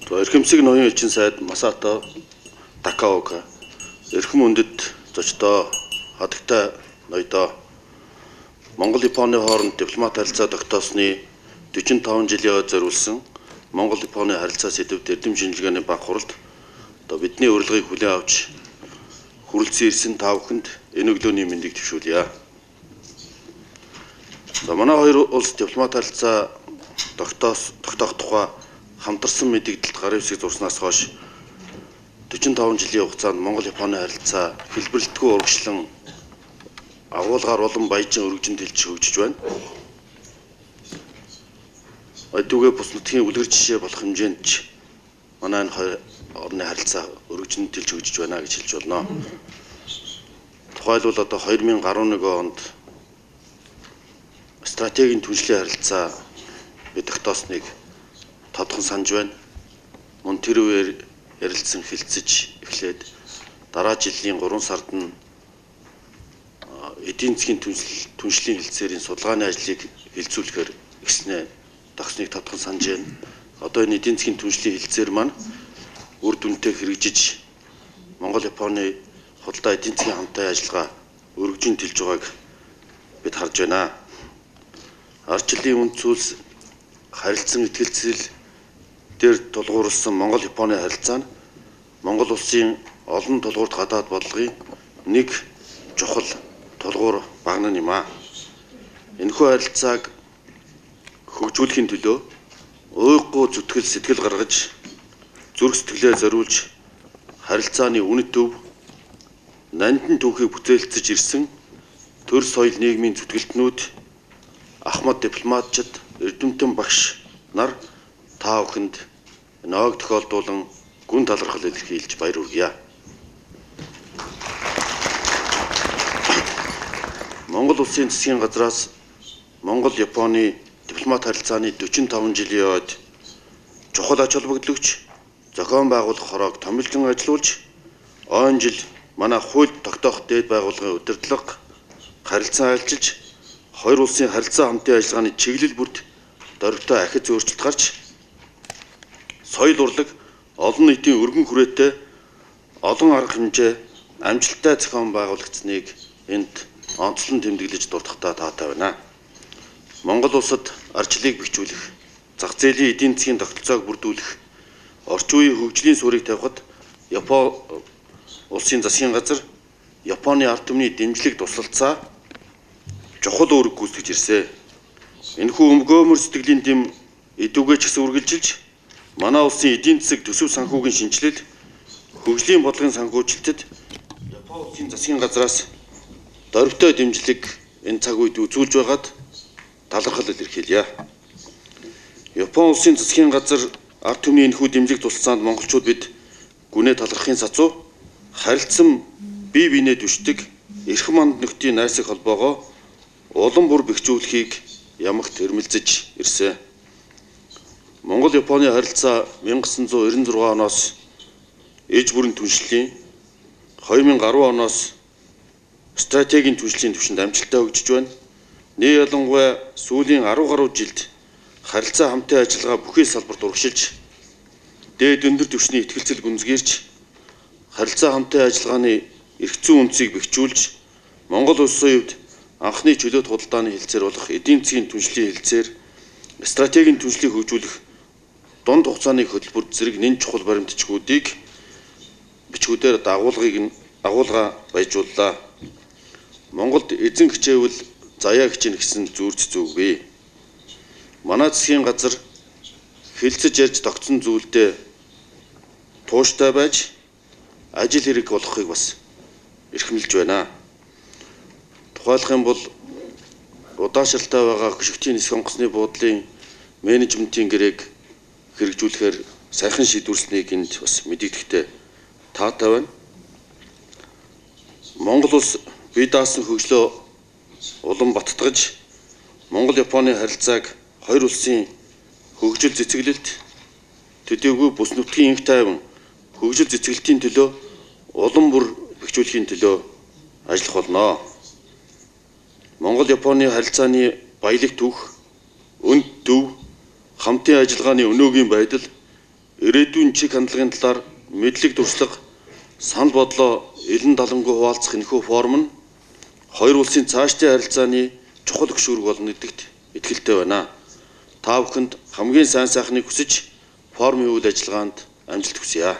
Эрхэмсэг ноён элчин сайд Масато Такаока эрхэм үндэд зочдоо хатагтай ноёдоо Монгол-Японы хооронд дипломат харилцаа тогтоосны 45 жилийн зориулсан Монгол-Японы харилцаа сэдвүүд эрдэм шинжилгээний баг хуралд бидний урилгыг хүлээн авч хүрэлцэн ирсэн та бүхэнд энэ өглөөний мэндийг төвшүүлье. За манай хоёр улс дипломат харилцаа тогтоох тухай хамтарсан мэдээлэлд гарын үсэг зурснаас хойш 45 жилийн хугацаанд Монгол-Японы харилцаа хэлбэрлэлтгүй урагшлан агуулгаар улам баяжин өргөжин дэлж хөгжиж байна. Одоогийн бус нутгийн үлгэр жишээ болох хэмжээнд ч манай энэ хоёр орны харилцаа өргөжин дэлж хөгжиж байна гэж хэлж болно. Тухайлбал одоо 2011 онд стратегийн түншлэлийн харилцаа бид тогтоосныг тодхон санаж байна. Мөн тэр үеэр ярилцсан хилцэж эхлээд дараа жилийн 3 сард нь эдийн засгийн түншлийн хэлцээрийн судалгааны ажлыг хилцүүлэхээр ихснэ тогтсныг тодхон санаж байна. Одоо энэ эдийн засгийн түншлийн хэлцээр маань үр дүнтэй хэрэгжиж Монгол-Японы худалдаа эдийн засгийн хамтын ажиллагаа өргөжин тэлж байгааг бид харж байна. Ардчлалын үнд цөлс харилцан итгэлцэл дээр тулгуурласан Монгол-Японы харилцаа нь Монгол улсын олон тулгуурт гадаад бодлогын нэг чухал тулгуур багнан юм а. Энэхүү харилцааг хөгжүүлэхийн төлөө уйггүй зүтгэл сэтгэл гаргаж зүрх сэтгэлээ зориулж харилцааны үнэт төв нандин түүхийг бүтээлцэж ирсэн төр соёл нийгмийн зүтгэлтнүүд ахмад дипломатчид эрдэмтэн багш нар та бүхэнд ноог тохиолдуулан гүн талархал илэрхийлж баяр хүргье. Монгол улсын засгийн газраас Монгол-Японы дипломат харилцааны 45 жилийн ойд чухал ач холбогдолч зохион байгуулах хороог томилжин ажилуулж он жил манай хуульд тогтоох дээд байгууллагын удирдлага харилцан айлчилж хоёр улсын харилцаа хамтын ажиллагааны чиглэл бүрт дөрвтэй ахиц өөрчлөлт гарч соёл урлаг олон нийтийн өргөн хүрээтэй олон арга хэмжээ амжилттай зохион байгуулагдсныг энд онцлон тэмдэглэж дуртахтаа таатай байна. Монгол улсад ардчлалыг бэхжүүлэх, зах зээлийн эдийн засгийн тогтолцоог бүрдүүлэх, орчин үеийн хөгжлийн суурийг тавихад Японы улсын засгийн газар Японы ард түмний дэмжлэг тусалцаа чухал үүрэг гүйцэтгэж ирсэн. Энэхүү өмгөөлмөр сэтгэлийн дэм эдүгээ ч гэсэн үргэлжилж манай улсын эдийн засаг төсөв санхүүгийн шинжилэл хөгжлийн бодлогын санхүүжилтэд Японы улсын засгийн газраас дөрвтэй дэмжлэг энэ цаг үед үзүүлж байгаад талархал илэрхийлье. Японы улсын засгийн газар ард түмний энэхүү дэмжлэг тусалцаанд монголчууд бид гүнээ талархахын сацуу харилцан бие биенээ дүшдэг эрхэм манд нөхдийн найрсаг холбоогоо улам бүр бэхжүүлэхийг ямагт эрмэлзэж ирсэн. Монгол-Японы харилцаа 1996 оноос ээж бүрийн түншлэлийн 2010 оноос стратегийн түншлийн түвшинд амжилттай хөгжиж байна. Нээ ялангуяа сүүлийн 10 гаруй жилд харилцаа хамтын ажиллагаа бүхий салбарт урагшилж дээд өндөр түвшний итгэлцэл гүнзгийрч харилцаа хамтын ажиллагааны эрх зүйн үндсийг бэхжүүлж Монгол улсын хувьд анхны чөлөөт худалдааны хэлцээр болох эдийн засгийн түншлийн хэлцээр стратегийн түншлийг хөгжүүлэх дунд хугацааны хөтөлбөр зэрэг нэн чухал баримтчгуудыг бичгүүдээр агуулга баяжууллаа. Монголд эзэн хичээвэл заяа хичээнэ гэсэн зүрц зүгвэ. Манай засгийн газар хэлцэж ярьж тогтсон зүйлдээ тууштай байж ажил хэрэг болохыг бас эрхэмлэж байна. Тухайлах юм бол удаашралтай байгаа хөшигтийн нисэх онгоцны буудлын менежментийн гэрээг хэрэгжүүлэхээр сайхан шийдвэрлэснийг энд бас мэдэгдэхтэй таатай байна. Монгол улс бие даасан хөгжлөө улам баттгаж Монгол-Японы харилцааг хоёр улсын хөгжил цэцэглэлт төдийгүй бүс нутгийн инх тайван хөгжил цэцэглэлтийн төлөө улам бүр бэхжүүлэхийн төлөө ажиллах болно. Монгол-Японы харилцааны баялаг түүх, өнд төв, хамтын ажиллагааны өнөөгийн байдал ирээдүйн чиг хандлагын талаар мэдлэг туршлага, санал бодлоо элен далангүй хуваалцах энэхүү форум нь хоёр улсын цаашдын харилцааны чухал хөшүүрэг болно гэдэгт итгэлтэй байна. Та бүхэнд хамгийн сайн сайхныг хүсэж форумын үйл ажиллагаанд амжилт хүсье.